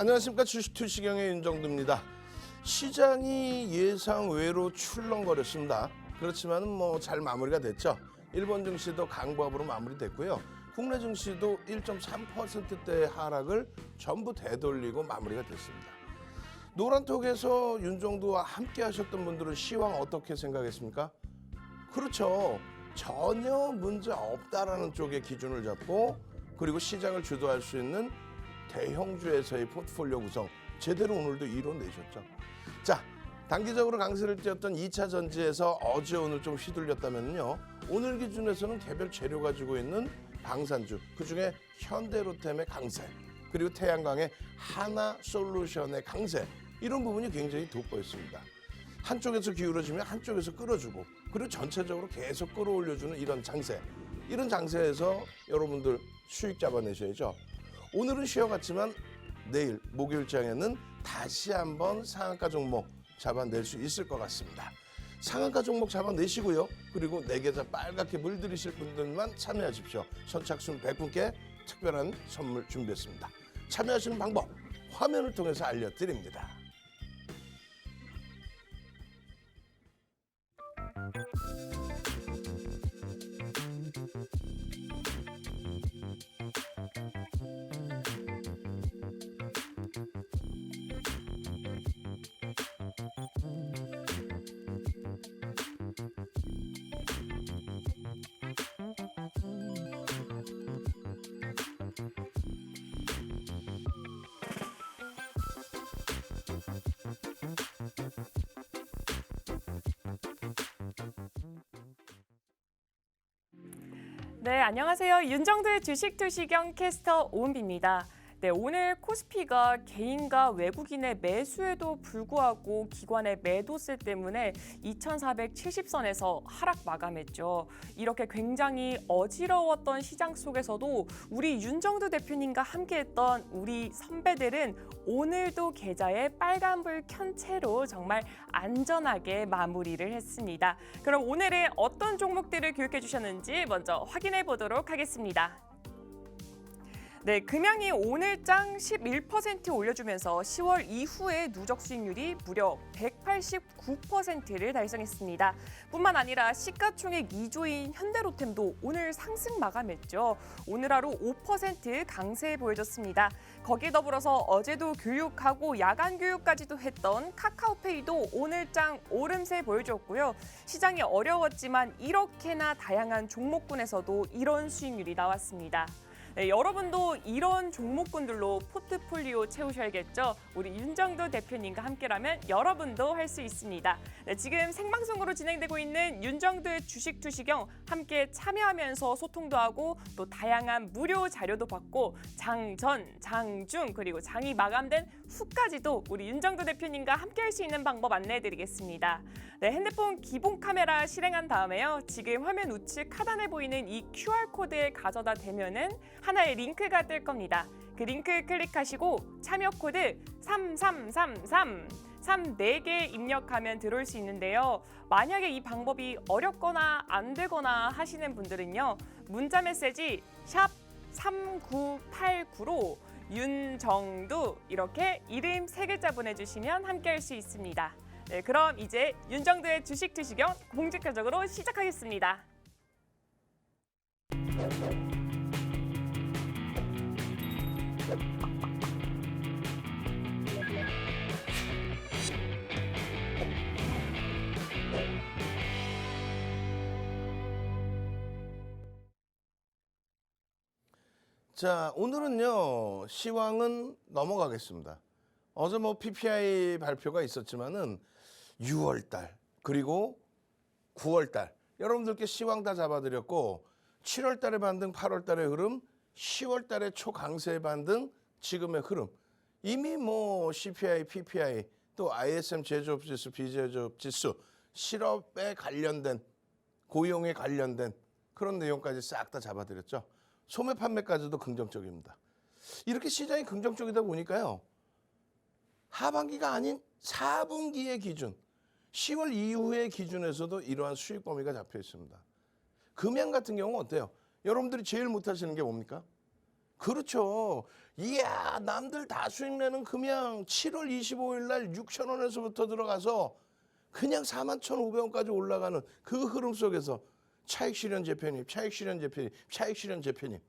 안녕하십니까. 주식투시경의 윤정두입니다. 시장이 예상 외로 출렁거렸습니다. 그렇지만 잘 마무리가 됐죠. 일본 증시도 강보합으로 마무리됐고요. 국내 증시도 1.3%대의 하락을 전부 되돌리고 마무리가 됐습니다. 노란톡에서 윤정두와 함께 하셨던 분들은 시황 어떻게 생각했습니까? 그렇죠. 전혀 문제 없다라는 쪽의 기준을 잡고 그리고 시장을 주도할 수 있는 대형주에서의 포트폴리오 구성 제대로 오늘도 이뤄내셨죠. 자, 단기적으로 강세를 띄었던 2차 전지에서 어제 오늘 좀 휘둘렸다면요. 오늘 기준에서는 개별 재료 가지고 있는 방산주, 그중에 현대로템의 강세, 그리고 태양광의 하나솔루션의 강세, 이런 부분이 굉장히 돋보였습니다. 한쪽에서 기울어지면 한쪽에서 끌어주고 그리고 전체적으로 계속 끌어올려주는 이런 장세, 이런 장세에서 여러분들 수익 잡아내셔야죠. 오늘은 쉬어갔지만 내일 목요일장에는 다시 한번 상한가 종목 잡아낼 수 있을 것 같습니다. 상한가 종목 잡아내시고요. 그리고 내 계좌 빨갛게 물들이실 분들만 참여하십시오. 선착순 100분께 특별한 선물 준비했습니다. 참여하시는 방법 화면을 통해서 알려드립니다. 네, 안녕하세요. 윤정두의 주식투시경 캐스터 오은비입니다. 네, 오늘 코스피가 개인과 외국인의 매수에도 불구하고 기관의 매도세 때문에 2470선에서 하락 마감했죠. 이렇게 굉장히 어지러웠던 시장 속에서도 우리 윤정두 대표님과 함께했던 우리 선배들은 오늘도 계좌에 빨간불 켠 채로 정말 안전하게 마무리를 했습니다. 그럼 오늘은 어떤 종목들을 교육해 주셨는지 먼저 확인해 보도록 하겠습니다. 네, 금양이 오늘장 11% 올려주면서 10월 이후에 누적 수익률이 무려 189%를 달성했습니다. 뿐만 아니라 시가총액 2조인 현대로템도 오늘 상승 마감했죠. 오늘 하루 5% 강세 보여줬습니다. 거기에 더불어서 어제도 교육하고 야간 교육까지도 했던 카카오페이도 오늘장 오름세 보여줬고요. 시장이 어려웠지만 이렇게나 다양한 종목군에서도 이런 수익률이 나왔습니다. 네, 여러분도 이런 종목군들로 포트폴리오 채우셔야겠죠. 우리 윤정두 대표님과 함께라면 여러분도 할 수 있습니다. 네, 지금 생방송으로 진행되고 있는 윤정두의 주식투시경 함께 참여하면서 소통도 하고 또 다양한 무료 자료도 받고 장전, 장중 그리고 장이 마감된 후까지도 우리 윤정두 대표님과 함께 할 수 있는 방법 안내해드리겠습니다. 네, 핸드폰 기본 카메라 실행한 다음에요. 지금 화면 우측 하단에 보이는 이 QR코드에 가져다 대면은 하나의 링크가 뜰 겁니다. 그 링크 클릭하시고 참여 코드 3333 34개 입력하면 들어올 수 있는데요. 만약에 이 방법이 어렵거나 안 되거나 하시는 분들은요. 문자 메시지 샵 3989로 윤정두 이렇게 이름 3글자 보내주시면 함께할 수 있습니다. 네, 그럼 이제 윤정두의 주식투시경 본격적으로 시작하겠습니다. 자, 오늘은요, 시황은 넘어가겠습니다. 어제 PPI 발표가 있었지만은 6월달, 그리고 9월달, 여러분들께 시황 다 잡아드렸고, 7월달의 반등, 8월달의 흐름, 10월달의 초강세의 반등, 지금의 흐름. 이미 CPI, PPI, 또 ISM 제조업지수, 비제조업지수, 실업에 관련된, 고용에 관련된 그런 내용까지 싹 다 잡아드렸죠. 소매 판매까지도 긍정적입니다. 이렇게 시장이 긍정적이다 보니까요. 하반기가 아닌 4분기의 기준, 10월 이후의 기준에서도 이러한 수익 범위가 잡혀 있습니다. 금양 같은 경우는 어때요? 여러분들이 제일 못하시는 게 뭡니까? 그렇죠. 이야, 남들 다 수익 내는 금양 7월 25일 날 6,000원에서부터 들어가서 그냥 41,500원까지 올라가는 그 흐름 속에서 차익 실현 재편입, 차익 실현 재편입, 차익 실현 재편입.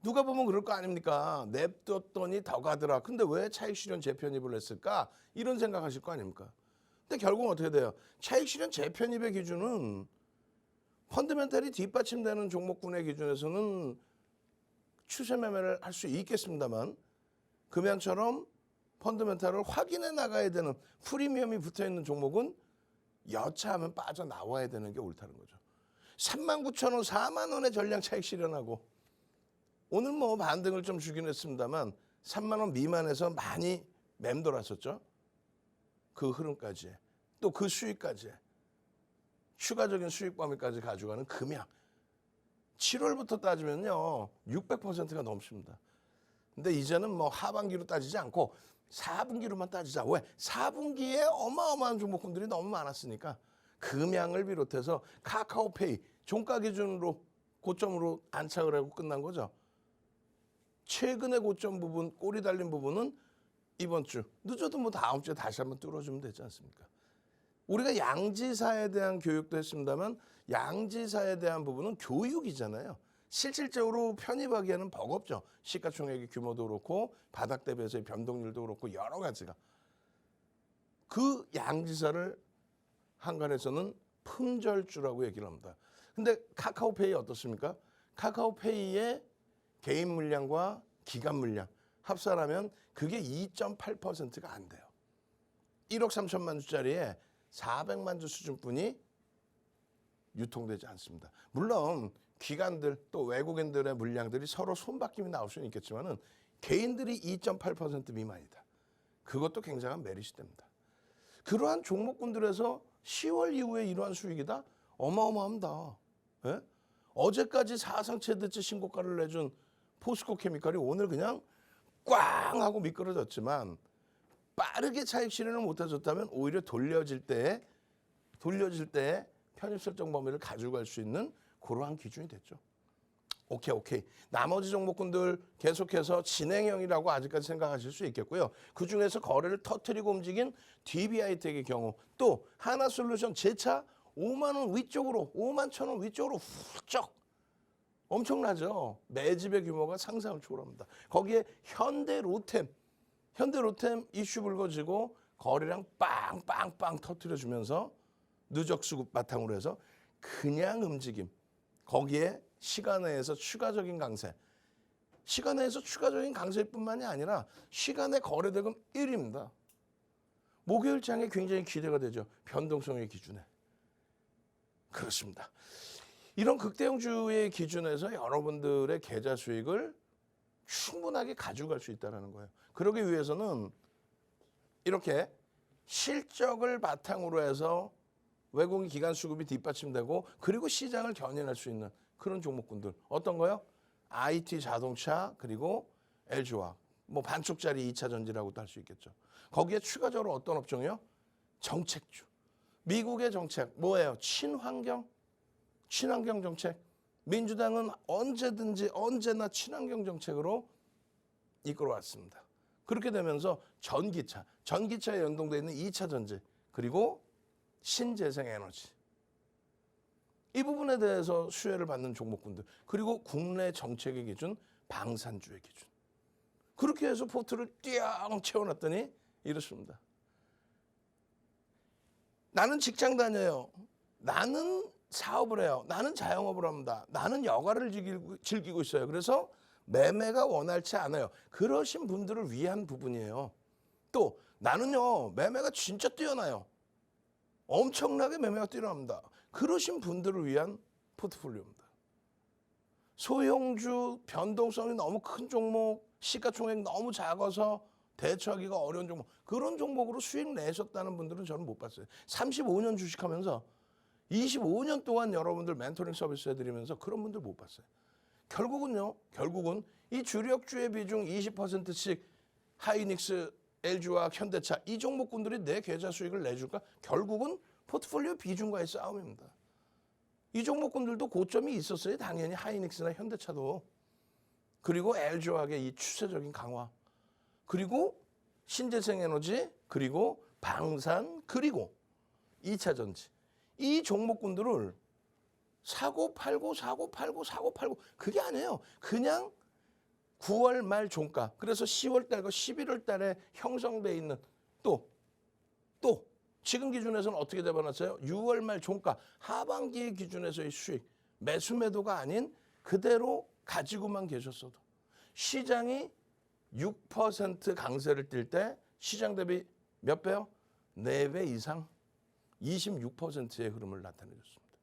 누가 보면 그럴 거 아닙니까? 냅뒀더니 더 가더라. 근데 왜 차익 실현 재편입을 했을까? 이런 생각하실 거 아닙니까? 근데 결국은 어떻게 돼요? 차익 실현 재편입의 기준은 펀드멘탈이 뒷받침되는 종목군의 기준에서는 추세 매매를 할 수 있겠습니다만 금양처럼 펀드멘탈을 확인해 나가야 되는 프리미엄이 붙어있는 종목은 여차하면 빠져나와야 되는 게 옳다는 거죠. 39,000원, 4만 원의 전량 차익 실현하고 오늘 뭐 반등을 좀 주긴 했습니다만 3만 원 미만에서 많이 맴돌았었죠. 그 흐름까지 또 그 수익까지 추가적인 수익 범위까지 가져가는 금양 7월부터 따지면요 600%가 넘습니다. 근데 이제는 뭐 하반기로 따지지 않고 4분기로만 따지자. 왜? 4분기에 어마어마한 종목군들이 너무 많았으니까 금양을 비롯해서 카카오페이 종가 기준으로 고점으로 안착을 하고 끝난 거죠. 최근의 고점 부분, 꼬리 달린 부분은 이번 주, 늦어도 뭐 다음 주에 다시 한번 뚫어주면 되지 않습니까? 우리가 양지사에 대한 교육도 했습니다만 양지사에 대한 부분은 교육이잖아요. 실질적으로 편입하기에는 버겁죠. 시가총액의 규모도 그렇고 바닥 대비해서의 변동률도 그렇고 여러 가지가. 그 양지사를 한간에서는 품절주라고 얘기를 합니다. 근데 카카오페이 어떻습니까? 카카오페이의 개인 물량과 기간 물량 합산하면 그게 2.8%가 안 돼요. 1억 3천만 주짜리에 400만 주 수준뿐이 유통되지 않습니다. 물론 기관들 또 외국인들의 물량들이 서로 손바뀜이 나올 수는 있겠지만은 개인들이 2.8% 미만이다. 그것도 굉장한 메리트 됩니다. 그러한 종목군들에서 10월 이후에 이러한 수익이다? 어마어마합니다. 예? 어제까지 사상 최대치 신고가를 내준 포스코 케미칼이 오늘 그냥 꽝 하고 미끄러졌지만 빠르게 차익 실현을 못해줬다면 오히려 돌려질 때 편입 설정 범위를 가져갈 수 있는 그러한 기준이 됐죠. 오케이. 나머지 종목군들 계속해서 진행형이라고 아직까지 생각하실 수 있겠고요. 그중에서 거래를 터트리고 움직인 DB하이텍의 경우 또 하나솔루션 재차 5만 원 위쪽으로 5만 1,000원 위쪽으로 훌쩍 엄청나죠. 매집의 규모가 상상을 초월합니다. 거기에 현대로템 이슈 불거지고 거래량 빵빵빵 터트려주면서 누적 수급 바탕으로 해서 그냥 움직임. 거기에 시간외에서 추가적인 강세. 시간외에서 추가적인 강세뿐만이 아니라 시간의 거래대금 1위입니다. 목요일장에 굉장히 기대가 되죠. 변동성의 기준에. 그렇습니다. 이런 극대형주의 기준에서 여러분들의 계좌 수익을 충분하게 가져갈 수 있다는 거예요. 그러기 위해서는 이렇게 실적을 바탕으로 해서 외국인 기관 수급이 뒷받침되고 그리고 시장을 견인할 수 있는 그런 종목군들. 어떤 거요? IT 자동차 그리고 LG화학. 뭐 반쪽짜리 2차 전지라고도 할 수 있겠죠. 거기에 추가적으로 어떤 업종이요? 정책주. 미국의 정책 뭐예요? 친환경 정책. 민주당은 언제든지 언제나 친환경 정책으로 이끌어왔습니다. 그렇게 되면서 전기차에 연동되어 있는 2차 전지 그리고 신재생에너지 이 부분에 대해서 수혜를 받는 종목군들 그리고 국내 정책의 기준 방산주의 기준 그렇게 해서 포트를 띠앙 채워놨더니 이렇습니다. 나는 직장 다녀요. 나는 사업을 해요. 나는 자영업을 합니다. 나는 여가를 즐기고 있어요. 그래서 매매가 원활치 않아요. 그러신 분들을 위한 부분이에요. 또 나는요 매매가 진짜 뛰어나요. 엄청나게 매매가 뛰어납니다. 그러신 분들을 위한 포트폴리오입니다. 소형주, 변동성이 너무 큰 종목, 시가총액 너무 작아서 대처하기가 어려운 종목 그런 종목으로 수익 내셨다는 분들은 저는 못 봤어요. 35년 주식하면서 25년 동안 여러분들 멘토링 서비스 해드리면서 그런 분들 못 봤어요. 결국은 이 주력주의 비중 20%씩 하이닉스, LG화학, 현대차 이 종목군들이 내 계좌 수익을 내줄까? 결국은 포트폴리오 비중과의 싸움입니다. 이 종목군들도 고점이 있었어요. 당연히 하이닉스나 현대차도. 그리고 LG화학의 이 추세적인 강화, 그리고 신재생에너지, 그리고 방산, 그리고 2차 전지. 이 종목군들을 사고 팔고 그게 아니에요. 그냥 9월 말 종가, 그래서 10월 달과 11월 달에 형성돼 있는 또 지금 기준에서는 어떻게 잡아놨어요? 6월 말 종가, 하반기 기준에서의 수익, 매수 매도가 아닌 그대로 가지고만 계셨어도 시장이 6% 강세를 띌 때 시장 대비 몇 배요? 4배 이상 26%의 흐름을 나타내줬습니다.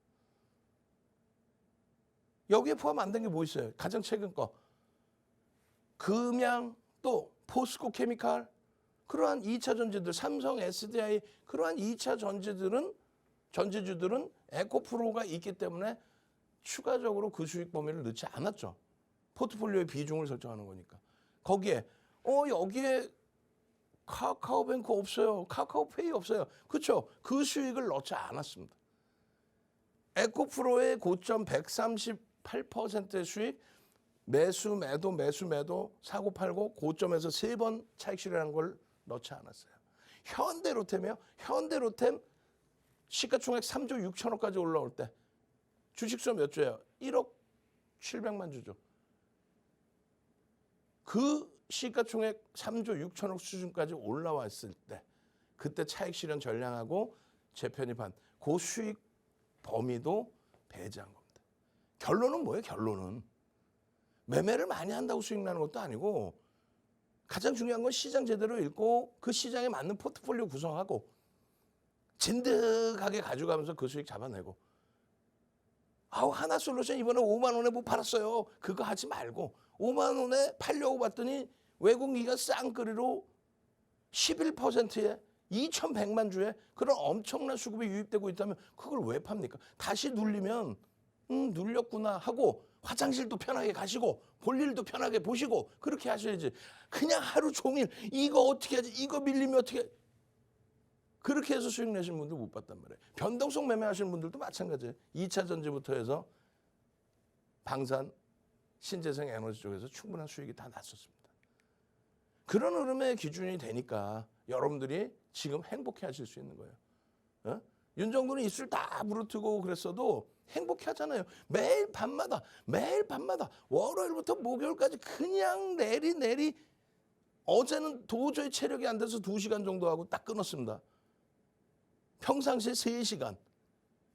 여기에 포함 안 된 게 뭐 있어요? 가장 최근 거. 금양, 또 포스코 케미칼, 그러한 2차 전지들, 삼성, SDI, 그러한 2차 전지주들은 에코프로가 있기 때문에 추가적으로 그 수익 범위를 넣지 않았죠. 포트폴리오의 비중을 설정하는 거니까. 거기에 여기에 카카오뱅크 없어요. 카카오페이 없어요. 그렇죠. 그 수익을 넣지 않았습니다. 에코프로의 고점 138%의 수익, 매수 매도 사고 팔고 고점에서 3번 차익 실현한 걸 넣지 않았어요. 현대로템이요. 현대로템 시가총액 3조 6천억까지 올라올 때 주식수 몇 조예요? 1억 700만 주죠. 그 시가총액 3조 6천억 수준까지 올라왔을 때 그때 차익 실현 전량하고 재편입한 그 수익 범위도 배제한 겁니다. 결론은 뭐예요? 결론은 매매를 많이 한다고 수익 나는 것도 아니고 가장 중요한 건 시장 제대로 읽고 그 시장에 맞는 포트폴리오 구성하고 진득하게 가져가면서 그 수익 잡아내고 하나솔루션 이번에 5만 원에 뭐 팔았어요. 그거 하지 말고 5만 원에 팔려고 봤더니 외국인기가 쌍끌이로 11%에 2,100만 주에 그런 엄청난 수급이 유입되고 있다면 그걸 왜 팝니까? 다시 눌리면 눌렸구나 하고 화장실도 편하게 가시고 볼 일도 편하게 보시고 그렇게 하셔야지. 그냥 하루 종일 이거 어떻게 하지? 이거 밀리면 어떻게 하지? 그렇게 해서 수익 내시는 분들 못 봤단 말이에요. 변동성 매매하시는 분들도 마찬가지예요. 2차 전지부터 해서 방산, 신재생 에너지 쪽에서 충분한 수익이 다 났었습니다. 그런 흐름의 기준이 되니까 여러분들이 지금 행복해 하실 수 있는 거예요. 윤정부는 입술 다 부르트고 그랬어도 행복해 하잖아요. 매일 밤마다 월요일부터 목요일까지 그냥 내리 어제는 도저히 체력이 안 돼서 2시간 정도 하고 딱 끊었습니다. 평상시에 3시간,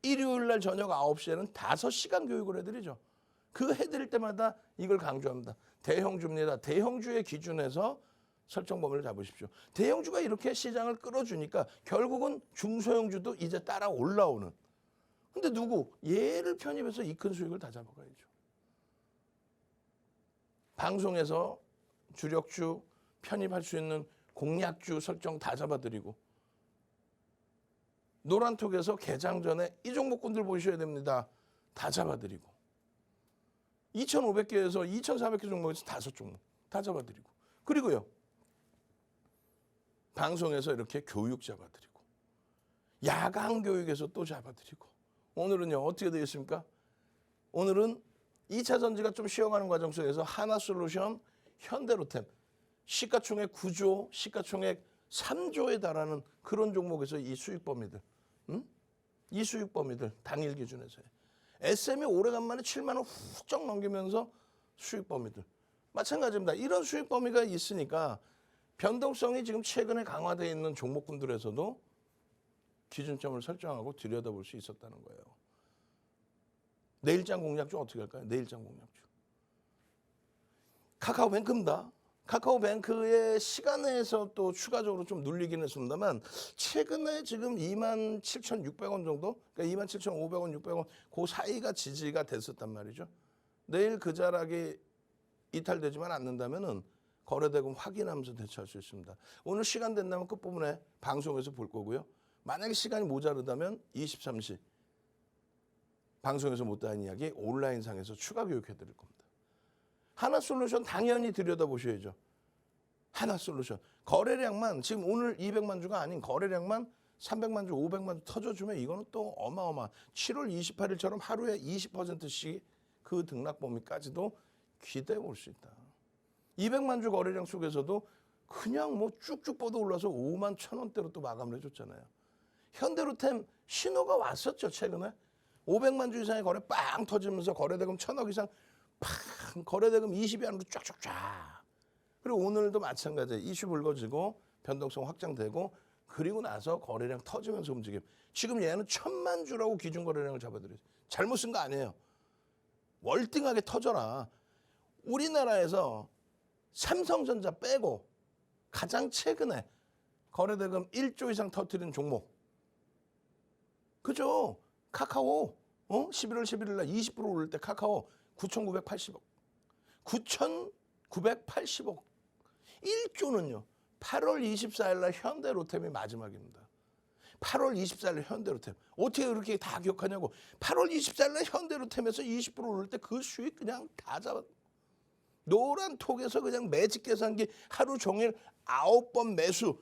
일요일 날 저녁 9시에는 5시간 교육을 해드리죠. 그 해드릴 때마다 이걸 강조합니다. 대형주입니다. 대형주의 기준에서 설정 범위를 잡으십시오. 대형주가 이렇게 시장을 끌어주니까 결국은 중소형주도 이제 따라 올라오는. 근데 누구? 얘를 편입해서 이 큰 수익을 다 잡아가야죠. 방송에서 주력주 편입할 수 있는 공략주 설정 다 잡아드리고 노란톡에서 개장 전에 이 종목군들 보셔야 됩니다. 다 잡아드리고 2,500개에서 2,400개 종목에서 5종목 다 잡아드리고 그리고요. 방송에서 이렇게 교육 잡아드리고 야간 교육에서 또 잡아드리고 오늘은요. 어떻게 되겠습니까? 오늘은 2차 전지가 좀 쉬어가는 과정 속에서 하나솔루션, 현대로템 시가총액 9조, 시가총액 3조에 달하는 그런 종목에서 이 수익 범위들 이 수익 범위들 당일 기준에서요. SM이 오래간만에 7만 원 훌쩍 넘기면서 수익 범위들 마찬가지입니다. 이런 수익 범위가 있으니까 변동성이 지금 최근에 강화되어 있는 종목군들에서도 기준점을 설정하고 들여다볼 수 있었다는 거예요. 내일장 공략주 어떻게 할까요? 내일장 공략주. 카카오뱅크입니다. 카카오뱅크의 시간에서 또 추가적으로 좀 눌리긴 했습니다만 최근에 지금 27,600원 정도, 그러니까 27,500원, 600원 그 사이가 지지가 됐었단 말이죠. 내일 그 자락이 이탈되지만 않는다면은 거래대금 확인하면서 대처할 수 있습니다. 오늘 시간 된다면 끝부분에 방송에서 볼 거고요. 만약에 시간이 모자르다면 23시 방송에서 못다한 이야기 온라인상에서 추가 교육해 드릴 겁니다. 하나솔루션 당연히 들여다보셔야죠. 하나솔루션. 거래량만 지금 오늘 200만 주가 아닌 거래량만 300만 주, 500만 주 터져주면 이거는 또 어마어마. 7월 28일처럼 하루에 20%씩 그 등락 범위까지도 기대해 볼 수 있다. 200만 주 거래량 속에서도 그냥 뭐 쭉쭉 뻗어 올라서 5만 1,000원대로 또 마감을 해줬잖아요. 현대로템 신호가 왔었죠, 최근에. 500만 주 이상의 거래 빵 터지면서 거래대금 1,000억 이상 팡 거래대금 20위 안으로 쫙쫙쫙. 그리고 오늘도 마찬가지예요. 이슈 불거지고 변동성 확장되고 그리고 나서 거래량 터지면서 움직임. 지금 얘는 1,000만 주라고 기준 거래량을 잡아드려요. 잘못 쓴 거 아니에요. 월등하게 터져라. 우리나라에서 삼성전자 빼고 가장 최근에 거래대금 1조 이상 터뜨린 종목. 그죠? 카카오. 11월 11일 날 20% 오를 때 카카오 9,980억. 9,980억. 1조는요. 8월 24일 날 현대로템이 마지막입니다. 8월 24일 날 현대로템. 어떻게 그렇게 다 기억하냐고. 8월 24일 날 현대로템에서 20% 오를 때 그 수익 그냥 다 잡아. 노란 톡에서 그냥 매직 계산기 하루 종일 9번 매수.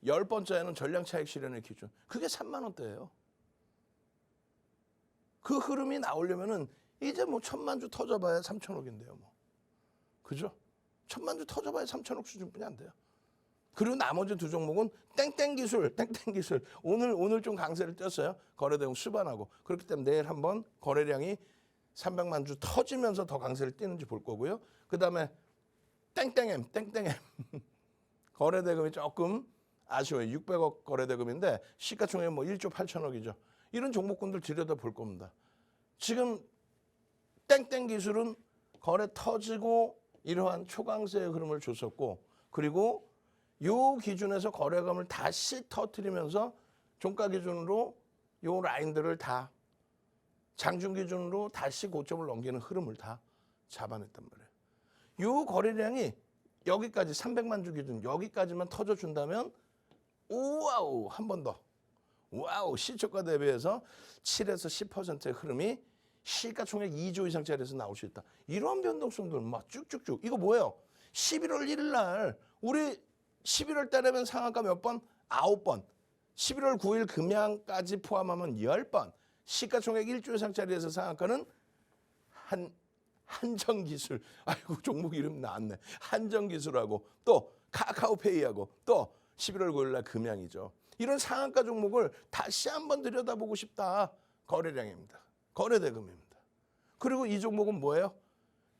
10번째는 전량 차익 실현의 기준. 그게 3만 원대예요. 그 흐름이 나오려면은 이제 뭐 1,000만 주 터져봐야 3,000억인데요, 뭐. 그죠? 1,000만 주 터져봐야 3,000억 수준뿐이 안 돼요. 그리고 나머지 두 종목은 땡땡 기술. 오늘 좀 강세를 띄었어요. 거래대금 수반하고. 그렇기 때문에 내일 한번 거래량이 300만 주 터지면서 더 강세를 띄는지 볼 거고요. 그다음에 땡땡M. 거래대금이 조금 아쉬워요. 600억 거래대금인데 시가총액 뭐 1조 8천억이죠. 이런 종목군들 들여다볼 겁니다. 지금 땡땡 기술은 거래 터지고 이러한 초강세의 흐름을 줬었고 그리고 요 기준에서 거래감을 다시 터뜨리면서 종가 기준으로 요 라인들을 다 장중 기준으로 다시 고점을 넘기는 흐름을 다 잡아냈단 말이에요. 요 거래량이 여기까지 300만 주 기준 여기까지만 터져준다면 우와우 한 번 더. 와우 시초가 대비해서 7에서 10%의 흐름이 시가총액 2조 이상짜리에서 나올 수 있다. 이런 변동성들 막 쭉쭉쭉. 이거 뭐예요? 11월 1일 날 우리 11월 달에면 상한가 몇 번? 9번. 11월 9일 금양까지 포함하면 10번. 시가총액 1조 이상짜리에서 상한가는 한정기술. 아이고 종목 이름 나왔네. 한정기술하고 또 카카오페이하고 또 11월 9일 날 금양이죠. 이런 상한가 종목을 다시 한번 들여다보고 싶다. 거래량입니다. 거래대금입니다. 그리고 이 종목은 뭐예요?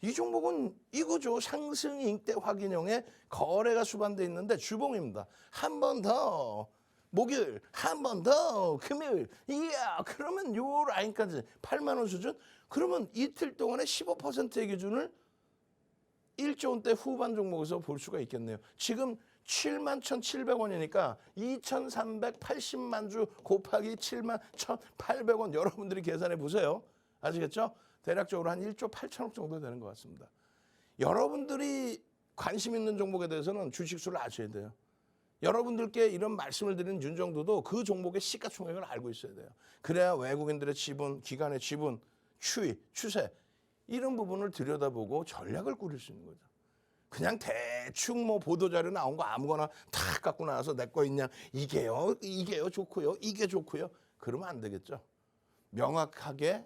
이 종목은 이거죠. 상승 인대 확인형의 거래가 수반돼 있는데 주봉입니다. 한 번 더 목요일, 한 번 더 금요일. 이야 그러면 요 라인까지 8만 원 수준? 그러면 이틀 동안에 15%의 기준을 1조 원대 후반 종목에서 볼 수가 있겠네요. 지금 7만 1,700원이니까 2,380만 주 곱하기 7만 1,800원 여러분들이 계산해 보세요. 아시겠죠? 대략적으로 한 1조 8천억 정도 되는 것 같습니다. 여러분들이 관심 있는 종목에 대해서는 주식수를 아셔야 돼요. 여러분들께 이런 말씀을 드리는 윤정도도 그 종목의 시가총액을 알고 있어야 돼요. 그래야 외국인들의 지분, 기관의 지분, 추이, 추세 이런 부분을 들여다보고 전략을 꾸릴 수 있는 거죠. 그냥 대충 뭐 보도자료 나온 거 아무거나 탁 갖고 나와서 내 거 있냐 이게요 좋고요 이게 좋고요 그러면 안 되겠죠. 명확하게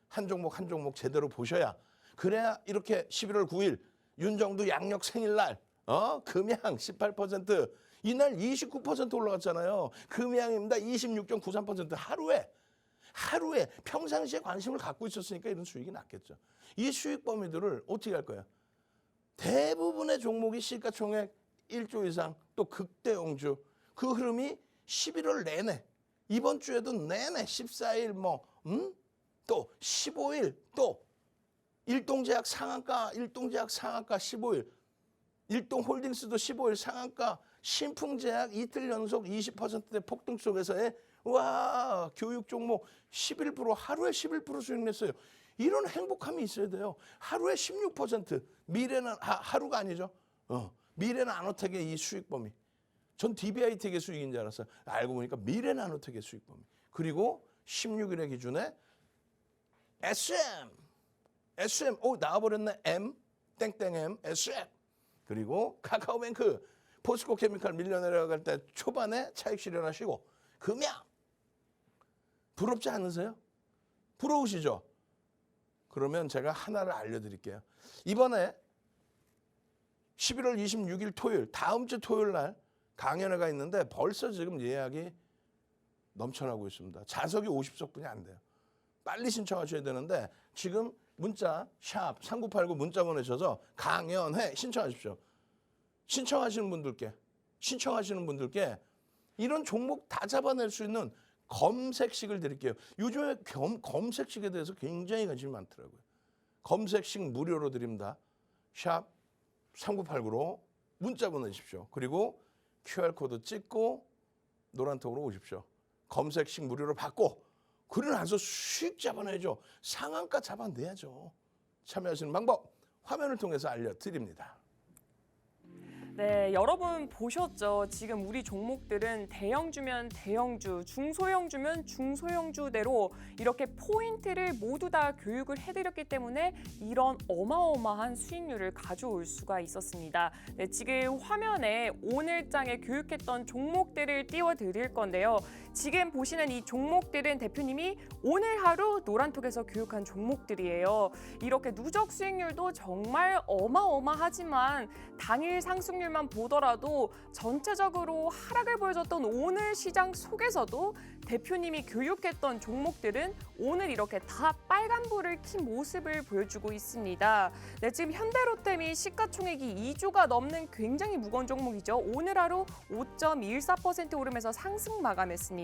한 종목 제대로 보셔야 그래야 이렇게 11월 9일 윤정도 양력 생일날 금양 18% 이날 29% 올라갔잖아요. 금양입니다. 26.93% 하루에 평상시에 관심을 갖고 있었으니까 이런 수익이 났겠죠. 이 수익 범위들을 어떻게 할 거예요? 대부분의 종목이 시가총액 1조 이상 또 극대형주 그 흐름이 11월 내내 이번 주에도 내내 14일 또 15일 또 일동제약 상한가 15일 일동홀딩스도 15일 상한가 신풍제약 이틀 연속 20%대 폭등 속에서의 와 교육 종목 11% 하루에 11% 수익 냈어요. 이런 행복함이 있어야 돼요. 하루에 16% 미래는 하루가 아니죠. 미래나노텍의 이 수익 범위. 전 DBI텍의 수익인 줄 알았어요. 알고 보니까 미래나노텍의 수익 범위. 그리고 16일의 기준에 SM 나와버렸네. 땡땡M SM 그리고 카카오뱅크 포스코케미칼 밀려 내려갈 때 초반에 차익 실현하시고 금양 부럽지 않으세요? 부러우시죠? 그러면 제가 하나를 알려드릴게요. 이번에 11월 26일 토요일, 다음 주 토요일 날 강연회가 있는데 벌써 지금 예약이 넘쳐나고 있습니다. 좌석이 50석분이 안 돼요. 빨리 신청하셔야 되는데 지금 문자 샵 3989 문자 보내셔서 강연회 신청하십시오. 신청하시는 분들께 이런 종목 다 잡아낼 수 있는 검색식을 드릴게요. 요즘에 검색식에 대해서 굉장히 관심이 많더라고요. 검색식 무료로 드립니다. 샵 3989로 문자 보내십시오. 그리고 QR코드 찍고 노란톡으로 오십시오. 검색식 무료로 받고 그러고 나서 수익 잡아내죠. 상한가 잡아내야죠. 참여하시는 방법 화면을 통해서 알려드립니다. 네, 여러분 보셨죠? 지금 우리 종목들은 대형주면 대형주, 중소형주면 중소형주대로 이렇게 포인트를 모두 다 교육을 해드렸기 때문에 이런 어마어마한 수익률을 가져올 수가 있었습니다. 네, 지금 화면에 오늘장에 교육했던 종목들을 띄워드릴 건데요. 지금 보시는 이 종목들은 대표님이 오늘 하루 노란톡에서 교육한 종목들이에요. 이렇게 누적 수익률도 정말 어마어마하지만 당일 상승률만 보더라도 전체적으로 하락을 보여줬던 오늘 시장 속에서도 대표님이 교육했던 종목들은 오늘 이렇게 다 빨간불을 킨 모습을 보여주고 있습니다. 네, 지금 현대로템이 시가총액이 2조가 넘는 굉장히 무거운 종목이죠. 오늘 하루 5.14% 오르면서 상승 마감했습니다.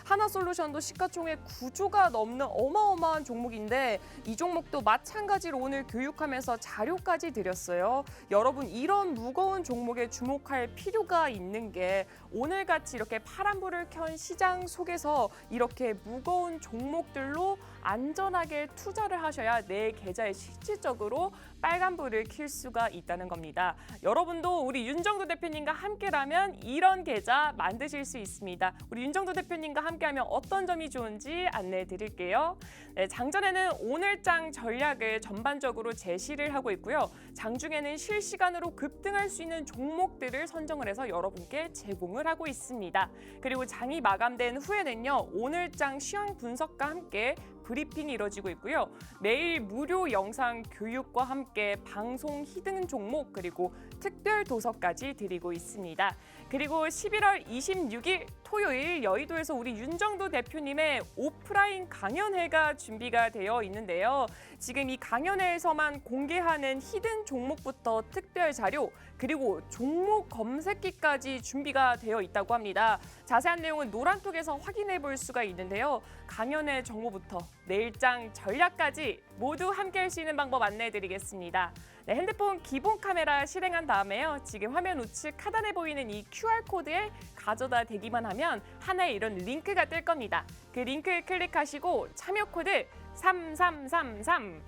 하나솔루션도 시가총액 9조가 넘는 어마어마한 종목인데 이 종목도 마찬가지로 오늘 교육하면서 자료까지 드렸어요. 여러분 이런 무거운 종목에 주목할 필요가 있는 게 오늘같이 이렇게 파란불을 켠 시장 속에서 이렇게 무거운 종목들로 안전하게 투자를 하셔야 내 계좌에 실질적으로 빨간불을 켤 수가 있다는 겁니다. 여러분도 우리 윤정도 대표님과 함께라면 이런 계좌 만드실 수 있습니다. 우리 윤정도 대표님과 함께하면 어떤 점이 좋은지 안내해 드릴게요. 네, 장전에는 오늘장 전략을 전반적으로 제시를 하고 있고요. 장중에는 실시간으로 급등할 수 있는 종목들을 선정을 해서 여러분께 제공을 하고 있습니다. 그리고 장이 마감된 후에는요. 오늘장 시황 분석과 함께 브리핑이 이루어지고 있고요. 매일 무료 영상 교육과 함께 방송 히든 종목 그리고 특별 도서까지 드리고 있습니다. 그리고 11월 26일 토요일 여의도에서 우리 윤정도 대표님의 오프라인 강연회가 준비가 되어 있는데요. 지금 이 강연회에서만 공개하는 히든 종목부터 특별 자료 그리고 종목 검색기까지 준비가 되어 있다고 합니다. 자세한 내용은 노란톡에서 확인해 볼 수가 있는데요. 강연회 정보부터 내일장 전략까지 모두 함께 할 수 있는 방법 안내해 드리겠습니다. 네, 핸드폰 기본 카메라 실행한 다음에요. 지금 화면 우측 하단에 보이는 이 QR코드에 가져다 대기만 하면 하나의 이런 링크가 뜰 겁니다. 그 링크를 클릭하시고 참여 코드 3333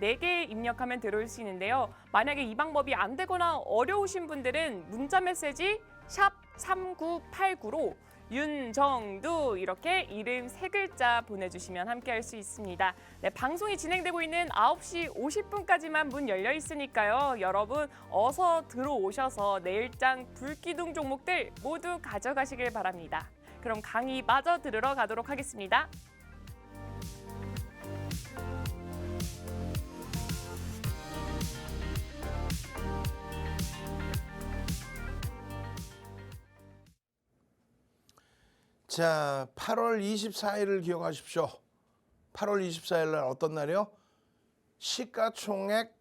4개 입력하면 들어올 수 있는데요. 만약에 이 방법이 안 되거나 어려우신 분들은 문자 메시지 샵 3989로 윤정두 이렇게 이름 3글자 보내주시면 함께할 수 있습니다. 네, 방송이 진행되고 있는 9시 50분까지만 문 열려 있으니까요. 여러분 어서 들어오셔서 내일장 불기둥 종목들 모두 가져가시길 바랍니다. 그럼 강의 마저 들으러 가도록 하겠습니다. 자, 8월 24일을 기억하십시오. 8월 24일 날 어떤 날이요? 시가총액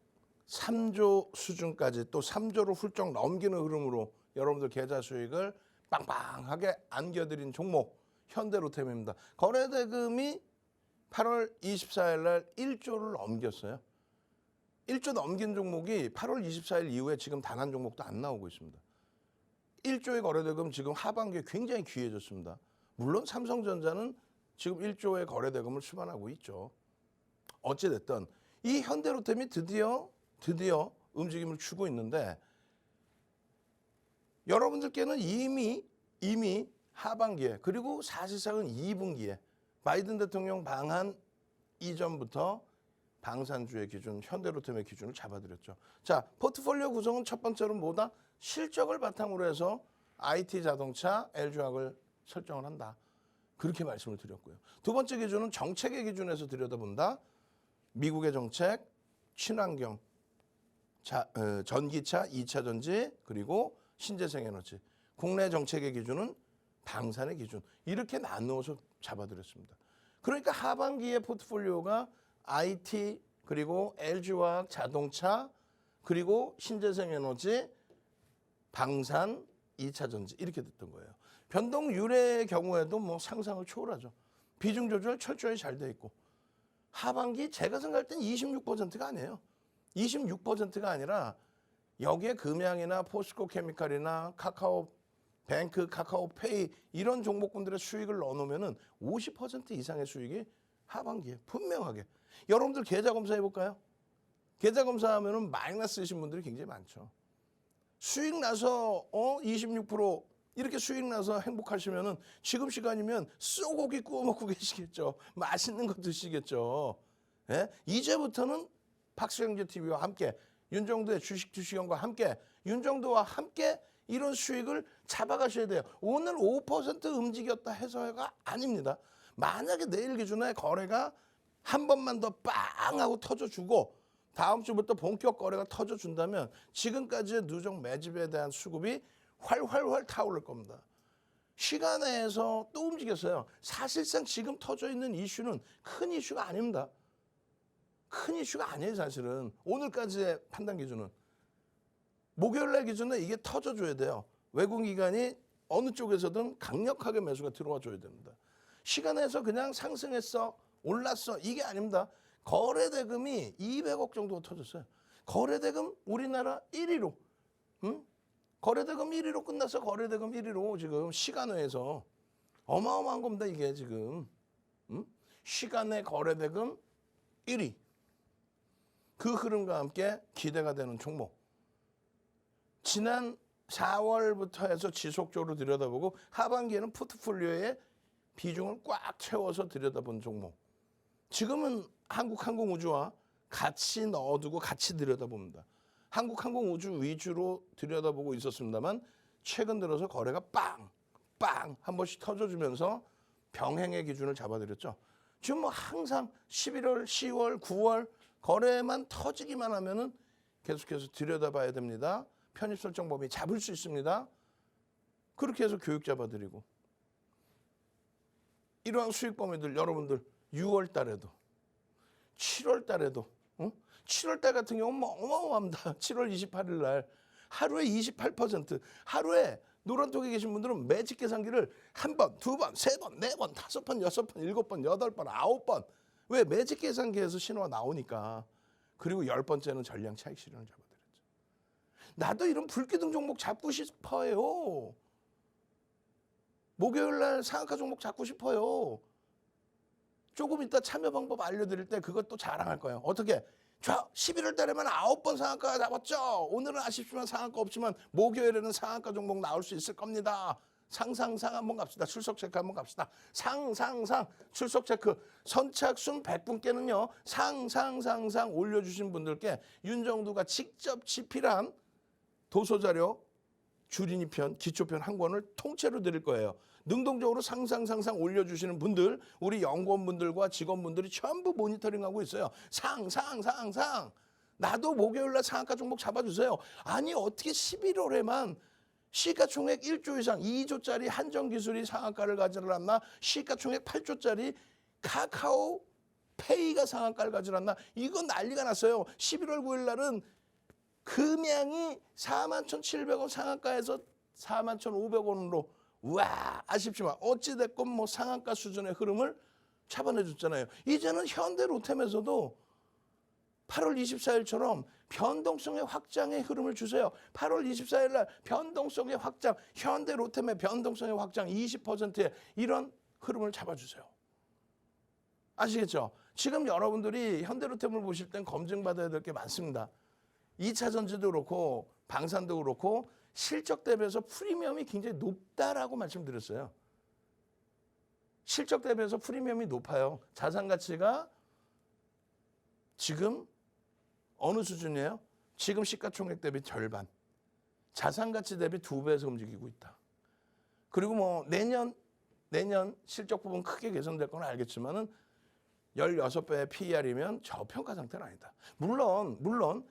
3조 수준까지 또 3조를 훌쩍 넘기는 흐름으로 여러분들 계좌 수익을 빵빵하게 안겨드린 종목 현대로템입니다. 거래대금이 8월 24일 날 1조를 넘겼어요. 1조 넘긴 종목이 8월 24일 이후에 지금 단 한 종목도 안 나오고 있습니다. 1조의 거래대금 지금 하반기에 굉장히 귀해졌습니다. 물론 삼성전자는 지금 1조의 거래대금을 수반하고 있죠. 어찌됐든 이 현대로템이 드디어 움직임을 주고 있는데 여러분들께는 이미 하반기에 그리고 사실상은 2분기에 바이든 대통령 방한 이전부터 방산주의 기준, 현대로템의 기준을 잡아드렸죠. 자, 포트폴리오 구성은 첫 번째로 뭐다? 실적을 바탕으로 해서 IT 자동차, LG화학을 설정을 한다. 그렇게 말씀을 드렸고요. 두 번째 기준은 정책의 기준에서 들여다본다. 미국의 정책, 친환경, 전기차, 2차 전지, 그리고 신재생 에너지. 국내 정책의 기준은 방산의 기준. 이렇게 나누어서 잡아드렸습니다. 그러니까 하반기의 포트폴리오가 IT, 그리고 LG화학, 자동차, 그리고 신재생 에너지, 방산, 2차 전지 이렇게 됐던 거예요. 변동률의 경우에도 뭐 상상을 초월하죠. 비중 조절 철저히 잘 돼 있고. 하반기 제가 생각할 땐 26%가 아니에요. 26%가 아니라 여기에 금양이나 포스코 케미칼이나 카카오 뱅크, 카카오페이 이런 종목군들의 수익을 넣어놓으면 50% 이상의 수익이 하반기에 분명하게. 여러분들 계좌 검사해 볼까요? 계좌 검사하면 마이너스이신 분들이 굉장히 많죠. 수익 나서 26% 이렇게 수익 나서 행복하시면은 지금 시간이면 쏘고기 구워 먹고 계시겠죠. 맛있는 거 드시겠죠. 예? 이제부터는 박수영재 TV와 함께 윤정도의 주식 투시경과 함께 윤정도와 함께 이런 수익을 잡아가셔야 돼요. 오늘 5% 움직였다 해서가 아닙니다. 만약에 내일 기준에 거래가 한 번만 더 빵 하고 터져주고 다음 주부터 본격 거래가 터져준다면 지금까지의 누적 매집에 대한 수급이 활활활 타오를 겁니다. 시간에서 또 움직였어요. 사실상 지금 터져 있는 이슈는 큰 이슈가 아닙니다. 큰 이슈가 아니에요, 사실은. 오늘까지의 판단 기준은. 목요일 날 기준에 이게 터져줘야 돼요. 외국 기관이 어느 쪽에서든 강력하게 매수가 들어와 줘야 됩니다. 시간에서 그냥 상승했어, 올랐어, 이게 아닙니다. 거래대금이 200억 정도 터졌어요. 거래대금 우리나라 1위로. 거래대금 1위로 끝나서 거래대금 1위로 지금 시간외에서 어마어마한 겁니다. 이게 지금. 시간외 거래대금 1위. 그 흐름과 함께 기대가 되는 종목. 지난 4월부터 해서 지속적으로 들여다보고 하반기에는 포트폴리오의 비중을 꽉 채워서 들여다본 종목. 지금은 한국항공우주와 같이 넣어두고 같이 들여다봅니다. 한국항공우주 위주로 들여다보고 있었습니다만 최근 들어서 거래가 빵 한 번씩 터져주면서 병행의 기준을 잡아드렸죠. 지금 뭐 항상 11월, 10월, 9월 거래만 터지기만 하면은 계속해서 들여다봐야 됩니다. 편입 설정 범위 잡을 수 있습니다. 그렇게 해서 교육 잡아드리고 이러한 수익 범위들 여러분들 6월 달에도 7월 달에도 7월 달 같은 경우는 뭐 어마어마합니다. 7월 28일 날 하루에 28% 하루에 노란톡에 계신 분들은 매직 계산기를 한 번, 두 번, 세 번, 네 번, 다섯 번, 여섯 번, 일곱 번, 여덟 번, 아홉 번. 왜? 매직 계산기에서 신호가 나오니까. 그리고 10번째는 전량 차익 실현을 잡아드렸죠. 나도 이런 불기둥 종목 잡고 싶어요. 목요일 날 상한가 종목 잡고 싶어요. 조금 이따 참여 방법 알려드릴 때 그것도 자랑할 거예요. 어떻게? 저 11월 달에만 9번 상한가 잡았죠. 오늘은 아쉽지만 상한가 없지만 목요일에는 상한가 종목 나올 수 있을 겁니다. 상상상 한번 갑시다. 출석 체크 한번 갑시다. 상상상 출석 체크. 선착순 100분께는요. 상상상상 올려주신 분들께 윤정도가 직접 집필한 도서자료 주린이 편, 기초편 한 권을 통째로 드릴 거예요. 능동적으로 상상 올려주시는 분들, 우리 연구원분들과 직원분들이 전부 모니터링하고 있어요. 상. 나도 목요일날 상한가 종목 잡아주세요. 아니 어떻게 11월에만 시가총액 1조 이상 2조짜리 한정기술이 상한가를 가져놨나? 시가총액 8조짜리 카카오페이가 상한가를 가져놨나? 이건 난리가 났어요. 11월 9일 날은 금양이 41,700원 상한가에서 41,500원으로 와 아쉽지만 어찌됐건 뭐 상한가 수준의 흐름을 잡아내줬잖아요. 이제는 현대 로템에서도 8월 24일처럼 변동성의 확장의 흐름을 주세요. 8월 24일 날 변동성의 확장, 현대 로템의 변동성의 확장 20%의 이런 흐름을 잡아주세요. 아시겠죠? 지금 여러분들이 현대 로템을 보실 땐 검증받아야 될 게 많습니다. 2차 전지도 그렇고 방산도 그렇고 실적 대비해서 프리미엄이 굉장히 높다라고 말씀드렸어요. 실적 대비해서 프리미엄이 높아요. 자산 가치가 지금 어느 수준이에요? 지금 시가총액 대비 절반. 자산 가치 대비 2배에서 움직이고 있다. 그리고 뭐 내년 실적 부분 크게 개선될 건 알겠지만은 16배의 PER이면 저평가 상태는 아니다. 물론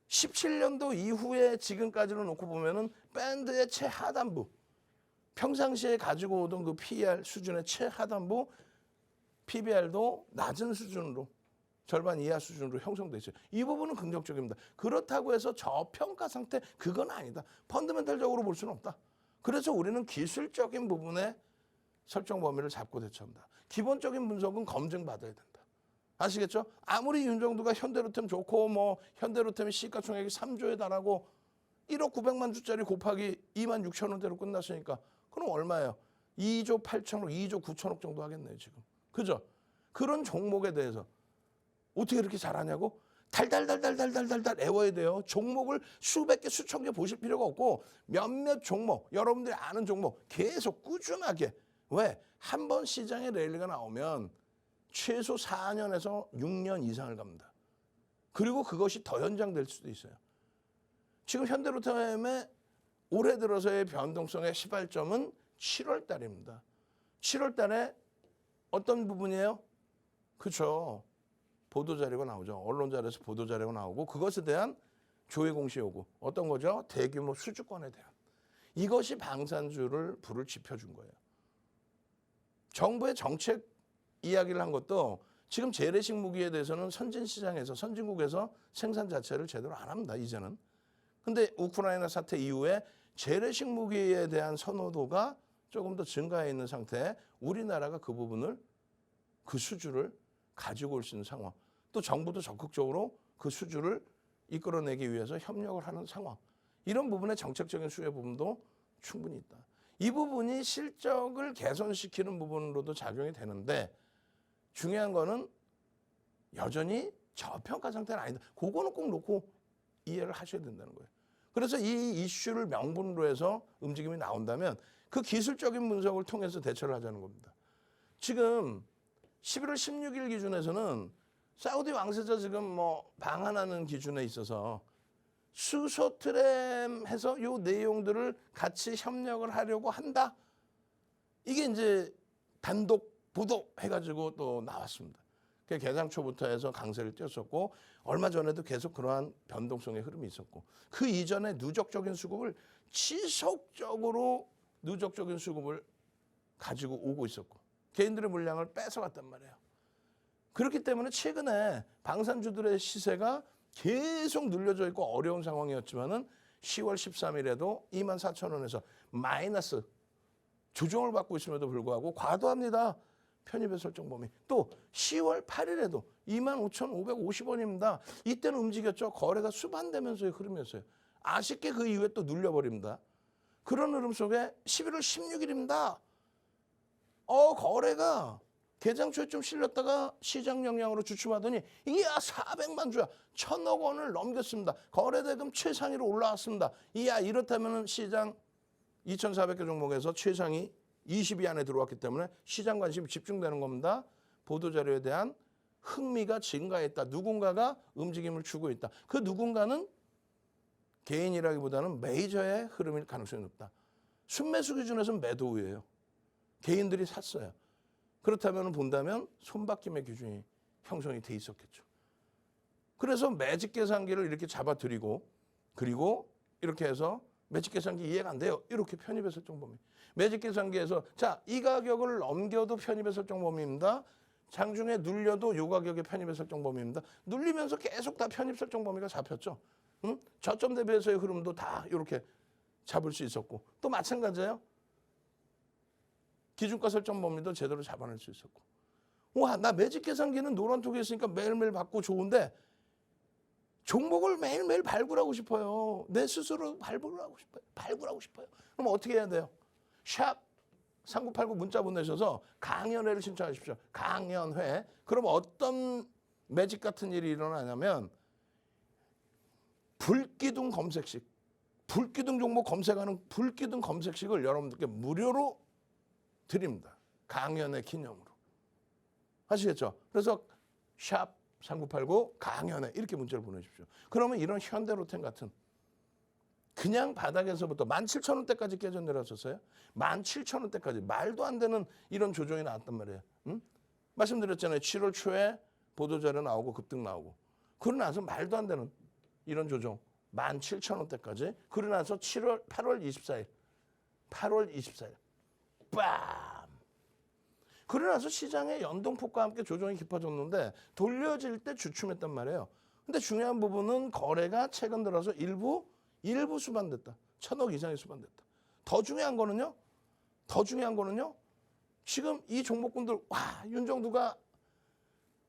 17년도 이후에 지금까지로 놓고 보면은 밴드의 최하단부, 평상시에 가지고 오던 그 PER 수준의 최하단부 PBR도 낮은 수준으로, 절반 이하 수준으로 형성돼 있어요. 이 부분은 긍정적입니다. 그렇다고 해서 저평가 상태, 그건 아니다. 펀더멘탈적으로 볼 수는 없다. 그래서 우리는 기술적인 부분에 설정 범위를 잡고 대처한다. 기본적인 분석은 검증받아야 된다. 아시겠죠? 아무리 윤정두가 현대로템 좋고 뭐 현대로템의 시가총액이 3조에 달하고 1억 900만 주짜리 곱하기 2만 6천 원대로 끝났으니까 그럼 얼마예요? 2조 8천억, 2조 9천억 정도 하겠네요, 지금. 그죠? 그런 종목에 대해서 어떻게 이렇게 잘하냐고? 달달달달달달달달 애워야 돼요. 종목을 수백 개, 수천 개 보실 필요가 없고 몇몇 종목, 여러분들이 아는 종목 계속 꾸준하게. 왜? 한 번 시장에 랠리가 나오면 최소 4년에서 6년 이상을 갑니다. 그리고 그것이 더 연장될 수도 있어요. 지금 현대로템의 올해 들어서의 변동성의 시발점은 7월 달입니다. 7월 달에 어떤 부분이에요? 그렇죠. 보도자료가 나오죠. 언론자료에서 보도자료가 나오고 그것에 대한 조회 공시 요구. 어떤 거죠? 대규모 수주권에 대한. 이것이 방산주를 불을 지펴준 거예요. 정부의 정책 이야기를 한 것도 지금 재래식 무기에 대해서는 선진시장에서 선진국에서 생산 자체를 제대로 안 합니다. 이제는. 근데 우크라이나 사태 이후에 재래식 무기에 대한 선호도가 조금 더 증가해 있는 상태에 우리나라가 그 부분을 그 수주를 가지고 올 수 있는 상황. 또 정부도 적극적으로 그 수주를 이끌어내기 위해서 협력을 하는 상황. 이런 부분의 정책적인 수혜 부분도 충분히 있다. 이 부분이 실적을 개선시키는 부분으로도 작용이 되는데 중요한 거는 여전히 저평가 상태는 아니다. 그거는 꼭 놓고 이해를 하셔야 된다는 거예요. 그래서 이 이슈를 명분으로 해서 움직임이 나온다면 그 기술적인 분석을 통해서 대처를 하자는 겁니다. 지금 11월 16일 기준에서는 사우디 왕세자 지금 뭐 방한하는 기준에 있어서 수소트램 해서 요 내용들을 같이 협력을 하려고 한다. 이게 이제 단독 보도해가지고 또 나왔습니다. 개장 초부터 해서 강세를 띄었었고 얼마 전에도 계속 그러한 변동성의 흐름이 있었고 그 이전에 누적적인 수급을 지속적으로 누적적인 수급을 가지고 오고 있었고 개인들의 물량을 뺏어갔단 말이에요. 그렇기 때문에 최근에 방산주들의 시세가 계속 눌려져 있고 어려운 상황이었지만은 10월 13일에도 24,000원에서 마이너스 조정을 받고 있음에도 불구하고 과도합니다. 편입의 설정 범위. 또 10월 8일에도 25,550원입니다. 이때는 움직였죠. 거래가 수반되면서의 흐름이었어요. 아쉽게 그 이후에 또 눌려버립니다. 그런 흐름 속에 11월 16일입니다. 거래가 개장 초에 좀 실렸다가 시장 영향으로 주춤하더니 이야 400만 주야 1,000억 원을 넘겼습니다. 거래대금 최상위로 올라왔습니다. 이야 이렇다면 시장 2,400개 종목에서 최상위 20위 안에 들어왔기 때문에 시장 관심이 집중되는 겁니다. 보도자료에 대한 흥미가 증가했다. 누군가가 움직임을 주고 있다. 그 누군가는 개인이라기보다는 메이저의 흐름일 가능성이 높다. 순매수 기준에서는 매도 우위예요. 개인들이 샀어요. 그렇다면 본다면 손바뀜의 기준이 형성이 돼 있었겠죠. 그래서 매직 계산기를 이렇게 잡아드리고 그리고 이렇게 해서 매직 계산기 이해가 안 돼요. 이렇게 편입의 설정 범위. 매직 계산기에서 자, 이 가격을 넘겨도 편입의 설정 범위입니다. 장중에 눌려도 이 가격의 편입의 설정 범위입니다. 눌리면서 계속 다 편입 설정 범위가 잡혔죠. 응? 저점 대비해서의 흐름도 다 이렇게 잡을 수 있었고 또 마찬가지예요. 기준가 설정 범위도 제대로 잡아낼 수 있었고. 와, 나 매직 계산기는 노란톡에 있으니까 매일매일 받고 좋은데 종목을 매일매일 발굴하고 싶어요. 내 스스로 발굴하고 싶어요. 그럼 어떻게 해야 돼요? 샵 3989 문자 보내셔서 강연회를 신청하십시오. 강연회. 그럼 어떤 매직 같은 일이 일어나냐면 불기둥 검색식. 불기둥 종목 검색하는 불기둥 검색식을 여러분들께 무료로 드립니다. 강연회 기념으로. 아시겠죠? 그래서 샵 3989 강연회 이렇게 문자를 보내십시오. 그러면 이런 현대로템 같은 그냥 바닥에서부터 17,000원대까지 깨져 내려왔었어요. 17,000원대까지 말도 안 되는 이런 조정이 나왔단 말이에요. 응? 말씀드렸잖아요. 7월 초에 보도자료 나오고 급등 나오고. 그러고 나서 말도 안 되는 이런 조정 17,000원대까지. 그러고 나서 8월 24일 빰. 그러고 나서 시장의 연동폭과 함께 조정이 깊어졌는데 돌려질 때 주춤했단 말이에요. 근데 중요한 부분은 거래가 최근 들어서 일부 수반됐다. 1,000억 이상이 수반됐다. 더 중요한 거는요. 지금 이 종목군들 윤정두가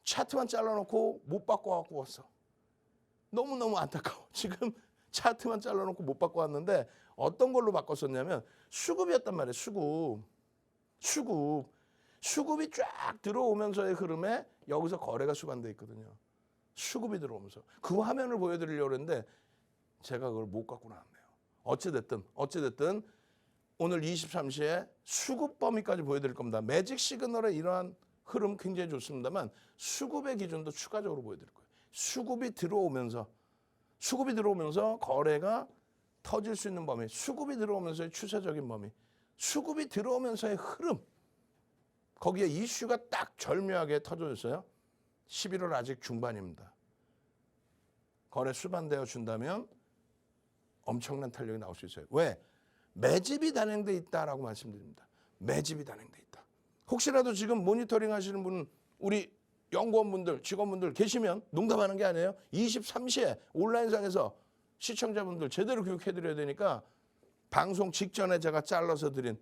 차트만 잘라놓고 못 바꿔갖고 왔어. 너무너무 안타까워. 지금 차트만 잘라놓고 못 바꿔왔는데 어떤 걸로 바꿨었냐면 수급이었단 말이에요. 수급이 쫙 들어오면서의 흐름에 여기서 거래가 수반돼 있거든요. 수급이 들어오면서. 그 화면을 보여드리려고 했는데 제가 그걸 못 갖고 나왔네요. 어찌됐든 오늘 23시에 수급 범위까지 보여드릴 겁니다. 매직 시그널의 이러한 흐름 굉장히 좋습니다만 수급의 기준도 추가적으로 보여드릴 거예요. 수급이 들어오면서 거래가 터질 수 있는 범위, 수급이 들어오면서의 추세적인 범위, 수급이 들어오면서의 흐름, 거기에 이슈가 딱 절묘하게 터져있어요. 11월 아직 중반입니다. 거래 수반되어 준다면 엄청난 탄력이 나올 수 있어요. 왜? 매집이 단행돼 있다라고 말씀드립니다. 매집이 단행돼 있다. 혹시라도 지금 모니터링 하시는 분, 우리 연구원분들, 직원분들 계시면 농담하는 게 아니에요. 23시에 온라인상에서 시청자분들 제대로 교육해드려야 되니까 방송 직전에 제가 잘라서 드린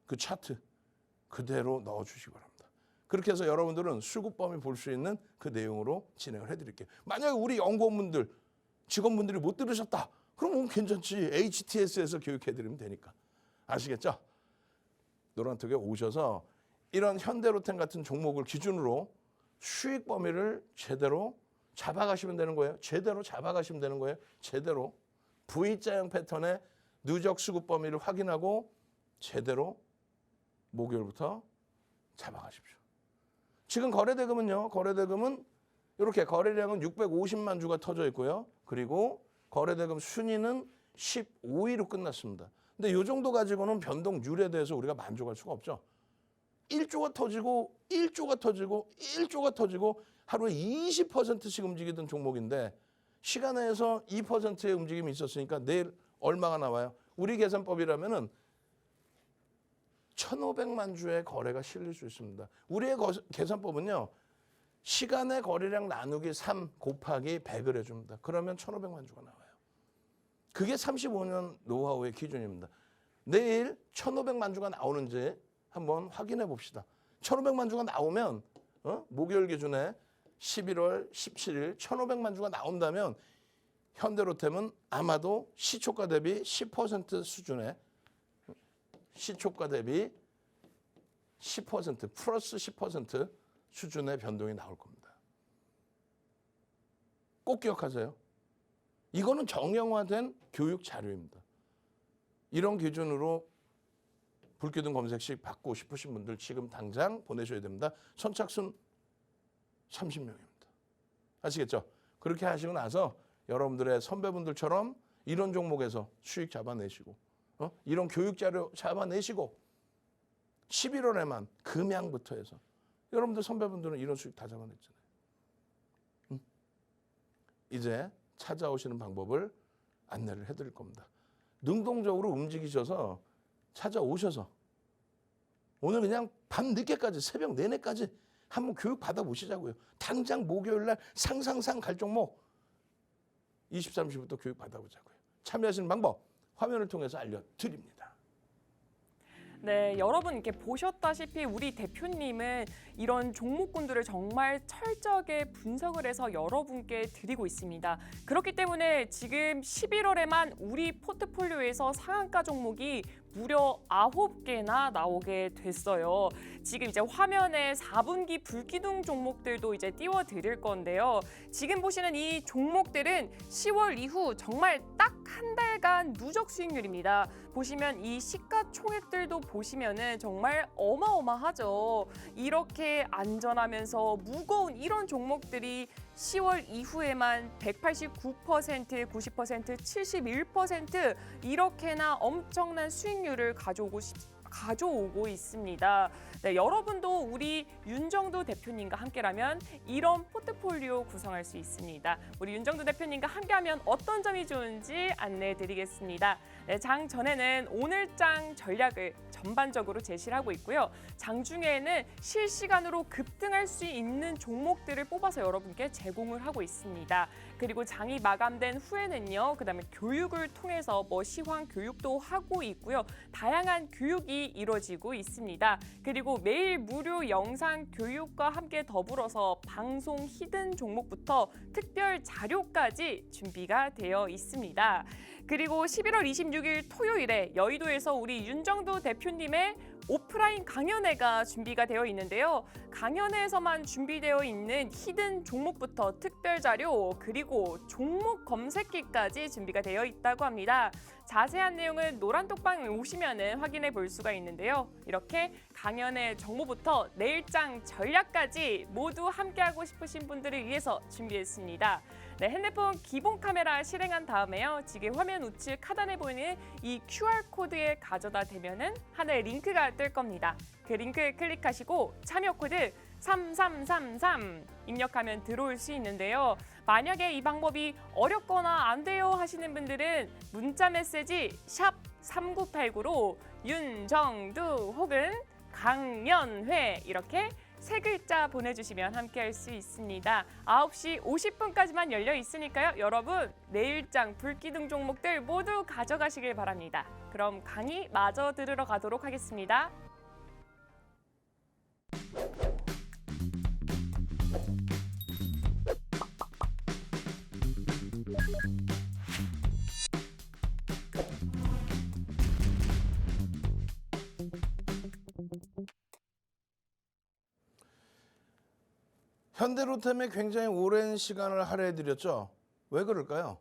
그 차트 그대로 넣어주시기 바랍니다. 그렇게 해서 여러분들은 수급 범위 볼 수 있는 그 내용으로 진행을 해드릴게요. 만약에 우리 연구원분들, 직원분들이 못 들으셨다. 그럼 괜찮지. HTS에서 교육해드리면 되니까. 아시겠죠? 노란톡에 오셔서 이런 현대로템 같은 종목을 기준으로 수익 범위를 제대로 잡아가시면 되는 거예요. 제대로 V자형 패턴의 누적 수급 범위를 확인하고 제대로 목요일부터 잡아가십시오. 지금 거래대금은요. 이렇게 거래량은 650만 주가 터져 있고요. 그리고 거래대금 순위는 15위로 끝났습니다. 근데 이 정도 가지고는 변동률에 대해서 우리가 만족할 수가 없죠. 1조가 터지고 하루에 20%씩 움직이던 종목인데 시간에서 2%의 움직임이 있었으니까 내일 얼마가 나와요? 우리 계산법이라면은 1,500만 주의 거래가 실릴 수 있습니다. 우리의 계산법은요. 시간의 거래량 나누기 3 곱하기 100을 해줍니다. 그러면 1,500만 주가 나와요. 그게 35년 노하우의 기준입니다. 내일 1,500만 주가 나오는지 한번 확인해 봅시다. 1,500만 주가 나오면 목요일 기준에 11월 17일 1,500만 주가 나온다면 현대로템은 아마도 시초가 대비 10% 수준의 시초가 대비 10% 플러스 10% 수준의 변동이 나올 겁니다. 꼭 기억하세요. 이거는 정형화된 교육 자료입니다. 이런 기준으로 불기둥 검색식 받고 싶으신 분들 지금 당장 보내셔야 됩니다. 선착순 30명입니다. 아시겠죠? 그렇게 하시고 나서 여러분들의 선배분들처럼 이런 종목에서 수익 잡아내시고 이런 교육 자료 잡아내시고 11월에만 금양부터 해서 여러분들 선배분들은 이런 수익 다 잡아냈잖아요. 이제 찾아오시는 방법을 안내를 해드릴 겁니다. 능동적으로 움직이셔서 찾아오셔서 오늘 그냥 밤 늦게까지 새벽 내내까지 한번 교육 받아보시자고요. 당장 목요일날 상상상 갈 종목 23시부터 교육 받아보자고요. 참여하시는 방법 화면을 통해서 알려드립니다. 네, 여러분 이렇게 보셨다시피 우리 대표님은 이런 종목군들을 정말 철저하게 분석을 해서 여러분께 드리고 있습니다. 그렇기 때문에 지금 11월에만 우리 포트폴리오에서 상한가 종목이 무려 9개나 나오게 됐어요. 지금 이제 화면에 4분기 불기둥 종목들도 이제 띄워드릴 건데요. 지금 보시는 이 종목들은 10월 이후 정말 딱 한 달간 누적 수익률입니다. 보시면 이 시가총액들도 보시면은 정말 어마어마하죠. 이렇게 안전하면서 무거운 이런 종목들이 10월 이후에만 189%, 90%, 71% 이렇게나 엄청난 수익률을 가져오고 있습니다. 네, 여러분도 우리 윤정도 대표님과 함께라면 이런 포트폴리오 구성할 수 있습니다. 우리 윤정도 대표님과 함께하면 어떤 점이 좋은지 안내해드리겠습니다. 네, 장 전에는 오늘장 전략을 전반적으로 제시를 하고 있고요. 장 중에는 실시간으로 급등할 수 있는 종목들을 뽑아서 여러분께 제공을 하고 있습니다. 그리고 장이 마감된 후에는요, 그다음에 교육을 통해서 시황 교육도 하고 있고요. 다양한 교육이 이루어지고 있습니다. 그리고 매일 무료 영상 교육과 함께 더불어서 방송 히든 종목부터 특별 자료까지 준비가 되어 있습니다. 그리고 11월 26일 토요일에 여의도에서 우리 윤정도 대표님의 오프라인 강연회가 준비가 되어 있는데요. 강연회에서만 준비되어 있는 히든 종목부터 특별 자료 그리고 종목 검색기까지 준비가 되어 있다고 합니다. 자세한 내용은 노란톡방에 오시면 확인해 볼 수가 있는데요. 이렇게 강연회 정보부터 내일장 전략까지 모두 함께하고 싶으신 분들을 위해서 준비했습니다. 네, 핸드폰 기본 카메라 실행한 다음에요. 지금 화면 우측 하단에 보이는 이 QR코드에 가져다 대면은 하나의 링크가 뜰 겁니다. 그 링크 클릭하시고 참여 코드 3333 입력하면 들어올 수 있는데요. 만약에 이 방법이 어렵거나 안 돼요 하시는 분들은 문자 메시지 샵 3989로 윤정두 혹은 강연회 이렇게 세 글자 보내주시면 함께할 수 있습니다. 9시 50분까지만 열려 있으니까요. 여러분 내일장 불기둥 종목들 모두 가져가시길 바랍니다. 그럼 강의 마저 들으러 가도록 하겠습니다. 현대로템에 굉장히 오랜 시간을 할애해드렸죠. 왜 그럴까요?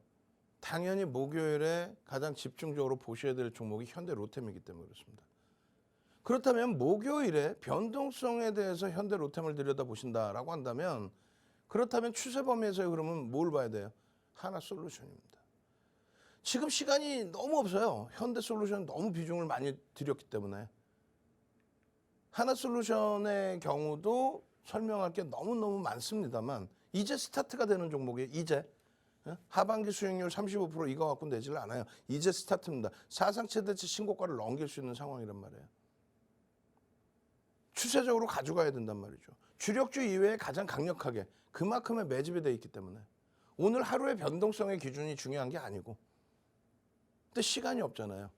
당연히 목요일에 가장 집중적으로 보셔야 될 종목이 현대로템이기 때문에 그렇습니다. 그렇다면 목요일에 변동성에 대해서 현대로템을 들여다보신다라고 한다면 그렇다면 추세 범위에서의 흐름은 뭘 봐야 돼요? 하나솔루션입니다. 지금 시간이 너무 없어요. 현대솔루션 너무 비중을 많이 들였기 때문에. 하나솔루션의 경우도 설명할 게 너무너무 많습니다만 이제 스타트가 되는 종목이에요. 이제. 하반기 수익률 35% 이거 갖고 내지를 않아요. 이제 스타트입니다. 사상 최대치 신고가를 넘길 수 있는 상황이란 말이에요. 추세적으로 가져가야 된단 말이죠. 주력주 이외에 가장 강력하게 그만큼의 매집이 돼 있기 때문에 오늘 하루의 변동성의 기준이 중요한 게 아니고 근데 시간이 없잖아요.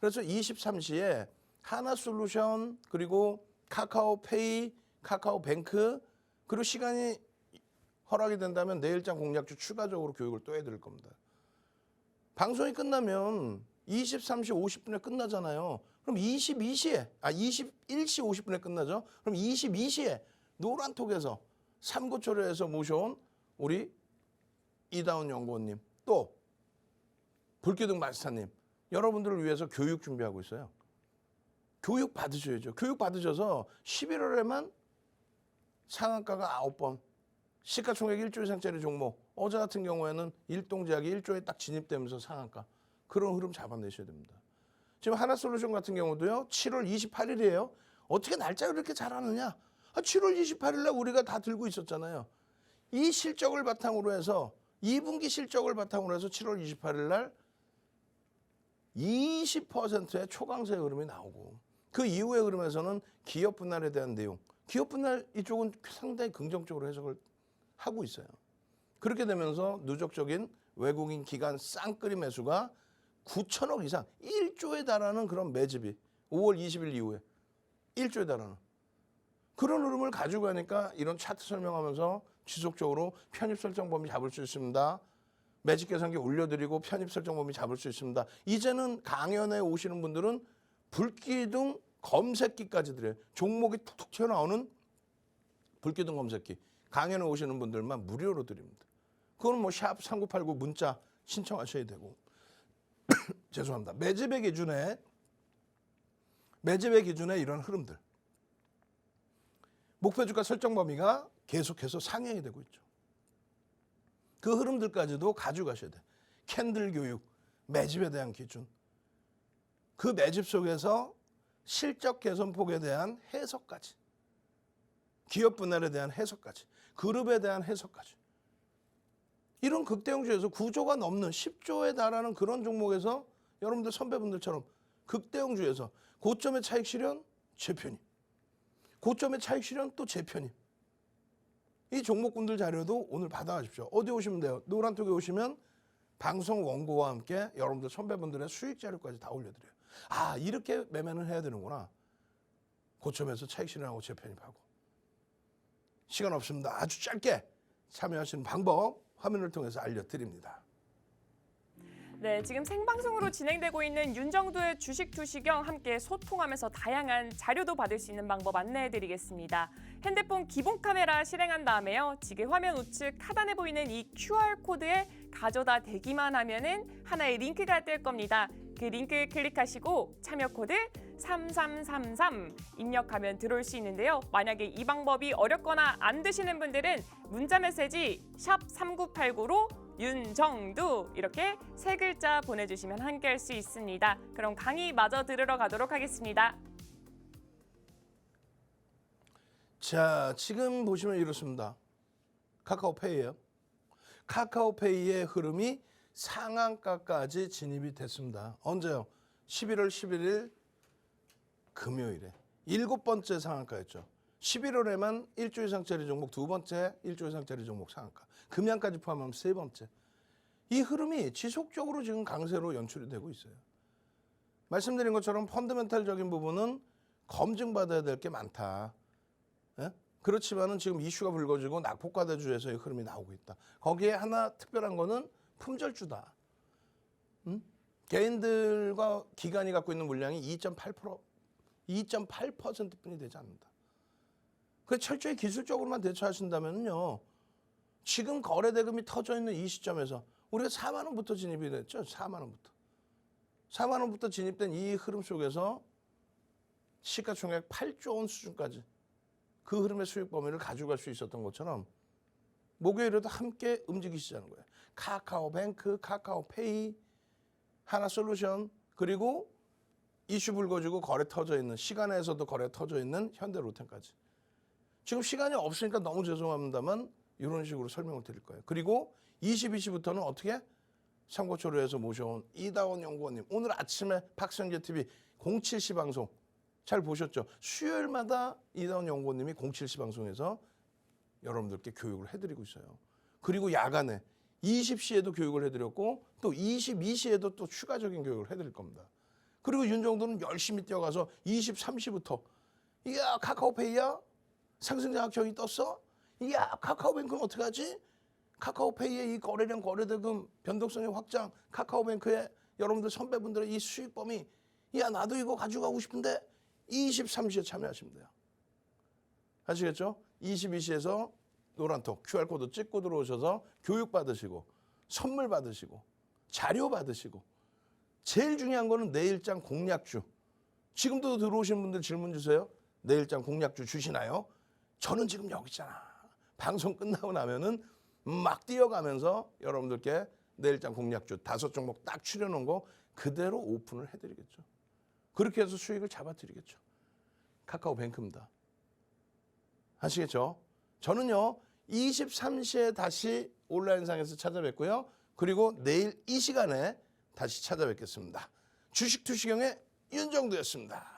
그래서 23시에 하나솔루션 그리고 카카오페이, 카카오뱅크 그리고 시간이 허락이 된다면 내일장 공략주 추가적으로 교육을 또 해드릴 겁니다. 방송이 끝나면 23시 50분에 끝나잖아요. 그럼 21시 50분에 끝나죠. 그럼 22시에 노란톡에서 삼고초려에서 모셔온 우리 이다운 연구원님 또 불기둥 마스터님 여러분들을 위해서 교육 준비하고 있어요. 교육 받으셔야죠. 교육 받으셔서 11월에만 상한가가 9번 시가총액 1조 이상짜리 종목 어제 같은 경우에는 일동제약이 1조에 딱 진입되면서 상한가 그런 흐름 잡아내셔야 됩니다. 지금 하나솔루션 같은 경우도요. 7월 28일이에요. 어떻게 날짜를 이렇게 잘하느냐. 7월 28일 날 우리가 다 들고 있었잖아요. 이 실적을 바탕으로 해서 2분기 실적을 바탕으로 해서 7월 28일 날 20%의 초강세 흐름이 나오고 그 이후의 흐름에서는 기업 분할에 대한 내용 기업 분할 이쪽은 상당히 긍정적으로 해석을 하고 있어요. 그렇게 되면서 누적적인 외국인 기관 쌍끌이 매수가 9천억 이상 1조에 달하는 그런 매집이 5월 20일 이후에 1조에 달하는 그런 흐름을 가지고 가니까 이런 차트 설명하면서 지속적으로 편입 설정 범위 잡을 수 있습니다. 매집 계산기 올려드리고 편입 설정 범위 잡을 수 있습니다. 이제는 강연에 오시는 분들은 불기둥 검색기까지 드려요. 종목이 툭툭 튀어나오는 불기둥 검색기. 강연에 오시는 분들만 무료로 드립니다. 그건 뭐 샵 3989 문자 신청하셔야 되고 죄송합니다. 매집의 기준에 이런 흐름들. 목표주가 설정 범위가 계속해서 상향이 되고 있죠. 그 흐름들까지도 가져가셔야 돼. 캔들 교육, 매집에 대한 기준. 그 매집 속에서 실적 개선 폭에 대한 해석까지, 기업 분할에 대한 해석까지, 그룹에 대한 해석까지. 이런 극대형주에서 9조가 넘는 10조에 달하는 그런 종목에서 여러분들 선배분들처럼 극대형주에서 고점의 차익 실현 제 편입, 고점의 차익 실현 또 제 편입. 이 종목군들 자료도 오늘 받아가십시오. 어디 오시면 돼요? 노란톡에 오시면 방송 원고와 함께 여러분들 선배분들의 수익 자료까지 다 올려드려요. 아, 이렇게 매매는 해야 되는구나. 고점에서 차익 실현하고 재편입하고. 시간 없습니다. 아주 짧게 참여하시는 방법 화면을 통해서 알려드립니다. 네, 지금 생방송으로 진행되고 있는 윤정두의 주식 투시경 함께 소통하면서 다양한 자료도 받을 수 있는 방법 안내해드리겠습니다. 핸드폰 기본 카메라 실행한 다음에요. 지금 화면 우측 하단에 보이는 이 QR코드에 가져다 대기만 하면은 하나의 링크가 뜰 겁니다. 그 링크 클릭하시고 참여 코드 3333 입력하면 들어올 수 있는데요. 만약에 이 방법이 어렵거나 안 되시는 분들은 문자 메시지 샵 3989로 윤정두 이렇게 세 글자 보내주시면 함께할 수 있습니다. 그럼 강의 마저 들으러 가도록 하겠습니다. 자, 지금 보시면 이렇습니다. 카카오페이예요. 카카오페이의 흐름이 상한가까지 진입이 됐습니다. 언제요? 11월 11일 금요일에 7번째 상한가였죠. 11월에만 1조 이상짜리 종목 2번째, 1조 이상짜리 종목 상한가. 금양까지 포함하면 3번째. 이 흐름이 지속적으로 지금 강세로 연출이 되고 있어요. 말씀드린 것처럼 펀더멘탈적인 부분은 검증받아야 될 게 많다. 예? 그렇지만은 지금 이슈가 불거지고 낙폭과대주에서의 흐름이 나오고 있다. 거기에 하나 특별한 거는 품절주다. 개인들과 기관이 갖고 있는 물량이 2.8%뿐이 되지 않는다. 그 철저히 기술적으로만 대처하신다면요. 지금 거래 대금이 터져 있는 이 시점에서 우리가 4만 원부터 진입이 됐죠. 4만 원부터. 4만 원부터 진입된 이 흐름 속에서 시가총액 8조 원 수준까지 그 흐름의 수익 범위를 가져갈 수 있었던 것처럼 목요일에도 함께 움직이시자는 거예요. 카카오뱅크, 카카오페이, 하나솔루션, 그리고 이슈 불거지고 거래 터져 있는, 시간에서도 거래 터져 있는 현대로템까지. 지금 시간이 없으니까 너무 죄송합니다만 이런 식으로 설명을 드릴 거예요. 그리고 22시부터는 어떻게? 삼고초려에서 모셔온 이다원 연구원님. 오늘 아침에 박성재TV 07시 방송 잘 보셨죠? 수요일마다 이다원 연구원님이 07시 방송에서 여러분들께 교육을 해드리고 있어요. 그리고 야간에 20시에도 교육을 해드렸고 또 22시에도 또 추가적인 교육을 해드릴 겁니다. 그리고 윤정도는 열심히 뛰어가서 23시부터 이야 카카오페이야? 상승장학형이 떴어? 이야 카카오뱅크는 어떻게 하지? 카카오페이의 이 거래량 거래대금 변동성의 확장, 카카오뱅크의 여러분들 선배분들의 이 수익 범위, 야 나도 이거 가져가고 싶은데 23시에 참여하시면 돼요. 아시겠죠? 22시에서 노란톡 QR코드 찍고 들어오셔서 교육 받으시고 선물 받으시고 자료 받으시고 제일 중요한 거는 내일장 공략주. 지금도 들어오신 분들 질문 주세요. 내일장 공략주 주시나요? 저는 지금 여기 있잖아. 방송 끝나고 나면은 막 뛰어가면서 여러분들께 내일장 공략주 5종목 딱 추려놓은 거 그대로 오픈을 해드리겠죠. 그렇게 해서 수익을 잡아드리겠죠. 카카오뱅크입니다. 아시겠죠? 저는요 23시에 다시 온라인상에서 찾아뵙고요. 그리고 내일 이 시간에 다시 찾아뵙겠습니다. 주식 투시경의 윤정두였습니다.